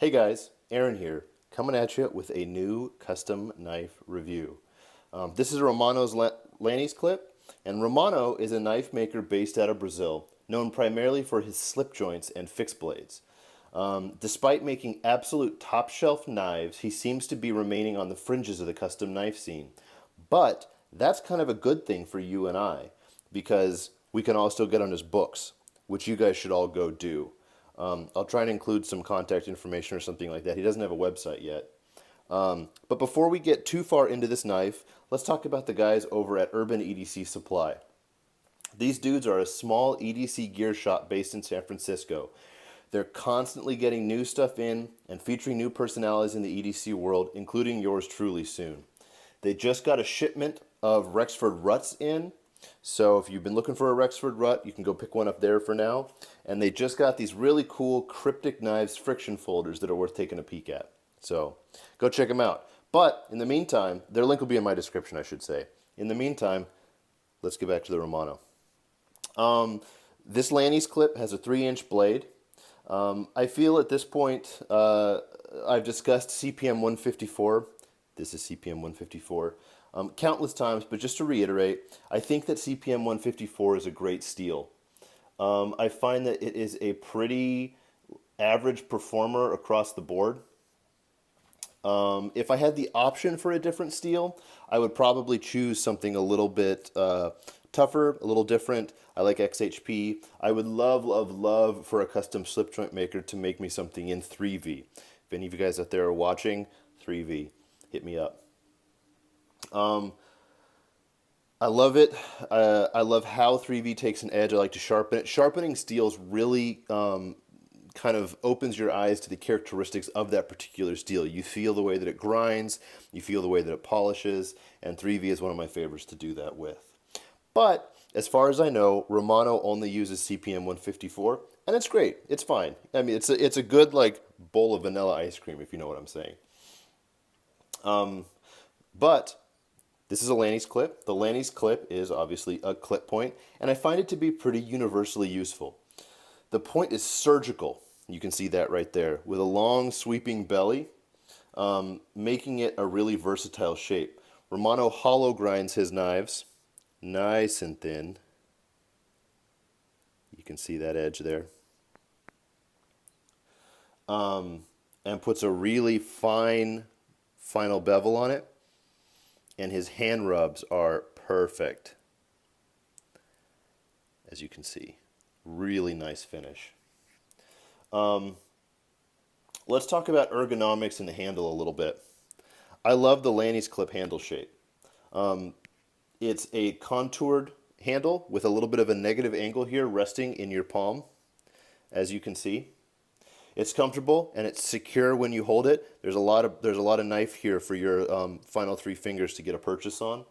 Hey guys, Aaron here, coming at you with a new custom knife review. This is Lanny's clip, and Romano is a knife maker based out of Brazil, known primarily for his slip joints and fixed blades. Despite making absolute top shelf knives, he seems to be remaining on the fringes of the custom knife scene. But that's kind of a good thing for you and I, because we can all still get on his books, which you guys should all go do. I'll try and include some contact information or something like that. He doesn't have a website yet. But before we get too far into this knife, let's talk about the guys over at Urban EDC Supply. These dudes are a small EDC gear shop based in San Francisco. They're constantly getting new stuff in and featuring new personalities in the EDC world, including yours truly soon. They just got a shipment of Rexford Ruts in, so if you've been looking for a Rexford Rut, you can go pick one up there for now. And they just got these really cool Cryptic Knives friction folders that are worth taking a peek at. So go check them out. But in the meantime, their link will be in my description, I should say. In the meantime, let's get back to the Romano. This Lanny's clip has a 3-inch blade. I feel at this point I've discussed CPM 154. This is CPM 154 countless times, but just to reiterate, I think that CPM 154 is a great steel. I find that it is a pretty average performer across the board. If I had the option for a different steel, I would probably choose something a little bit tougher, a little different. I like XHP. I would love, love, love for a custom slip joint maker to make me something in 3V. If any of you guys out there are watching, 3V, hit me up. I love it. I love how 3V takes an edge. I like to sharpen it. Sharpening steels really kind of opens your eyes to the characteristics of that particular steel. You feel the way that it grinds, you feel the way that it polishes, and 3V is one of my favorites to do that with. But as far as I know, Romano only uses CPM 154, and it's great. It's fine. I mean, it's a good like bowl of vanilla ice cream, if you know what I'm saying. But this is a Lanny's clip. The Lanny's clip is obviously a clip point, and I find it to be pretty universally useful. The point is surgical. You can see that right there, with a long sweeping belly, making it a really versatile shape. Romano hollow grinds his knives, nice and thin. You can see that edge there. And puts a really fine final bevel on it. And his hand rubs are perfect, as you can see. Really nice finish. Let's talk about ergonomics and the handle a little bit. I love the Lanny's clip handle shape. It's a contoured handle with a little bit of a negative angle here resting in your palm, as you can see. It's comfortable and it's secure when you hold it. There's a lot of knife here for your final 3 fingers to get a purchase on.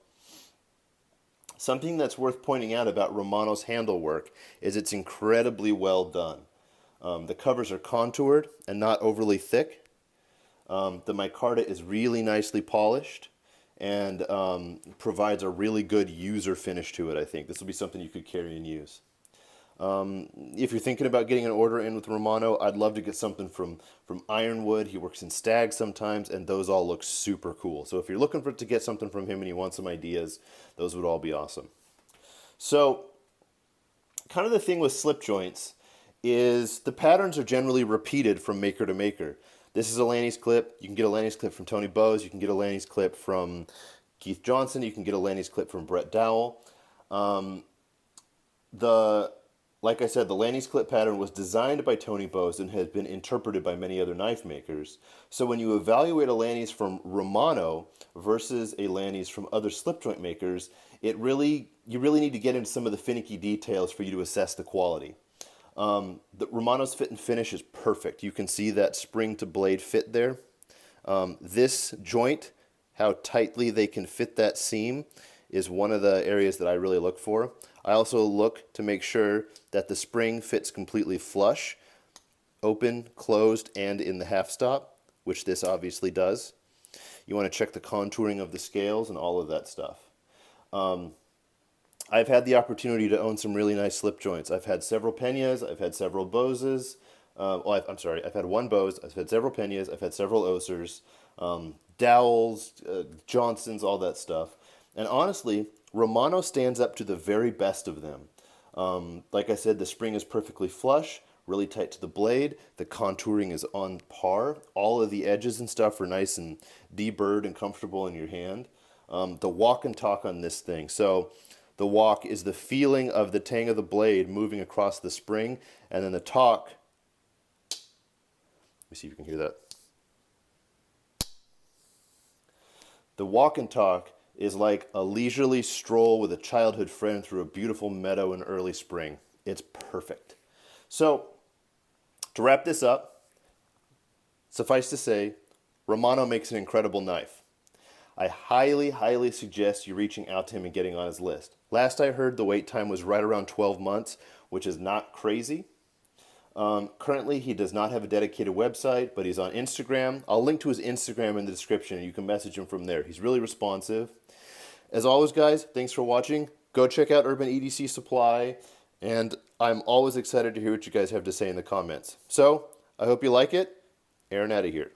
Something that's worth pointing out about Romano's handle work is it's incredibly well done. The covers are contoured and not overly thick. The micarta is really nicely polished and provides a really good user finish to it, I think. This will be something you could carry and use. If you're thinking about getting an order in with Romano, I'd love to get something from Ironwood. He works in Stag sometimes, and those all look super cool. So if you're looking to get something from him and you want some ideas, those would all be awesome. So kind of the thing with slip joints is the patterns are generally repeated from maker to maker. This is a Lanny's clip. You can get a Lanny's clip from Tony Bowes. You can get a Lanny's clip from Keith Johnson. You can get a Lanny's clip from Brett Dowell. Like I said, the Lanny's clip pattern was designed by Tony Bowes and has been interpreted by many other knife makers. So when you evaluate a Lanny's from Romano versus a Lanny's from other slip joint makers, you really need to get into some of the finicky details for you to assess the quality. The Romano's fit and finish is perfect. You can see that spring to blade fit there. This joint, how tightly they can fit that seam, is one of the areas that I really look for. I also look to make sure that the spring fits completely flush, open, closed, and in the half stop, which this obviously does. You want to check the contouring of the scales and all of that stuff. I've had the opportunity to own some really nice slip joints. I've had several Peñas, I've had several Boses. I'm sorry, I've had one Bose, I've had several Peñas, I've had several Osers, Dowells, Johnsons, all that stuff. And honestly, Romano stands up to the very best of them. Like I said, the spring is perfectly flush, really tight to the blade. The contouring is on par. All of the edges and stuff are nice and deburred and comfortable in your hand. The walk and talk on this thing. So the walk is the feeling of the tang of the blade moving across the spring, and then the talk. Let me see if you can hear that. The walk and talk is like a leisurely stroll with a childhood friend through a beautiful meadow in early spring. It's perfect. So, to wrap this up, suffice to say, Romano makes an incredible knife. I highly, highly suggest you reaching out to him and getting on his list. Last I heard, the wait time was right around 12 months, which is not crazy. Currently, he does not have a dedicated website, but he's on Instagram. I'll link to his Instagram in the description, and you can message him from there. He's really responsive. As always, guys, thanks for watching. Go check out Urban EDC Supply, and I'm always excited to hear what you guys have to say in the comments. So, I hope you like it. Aaron out of here.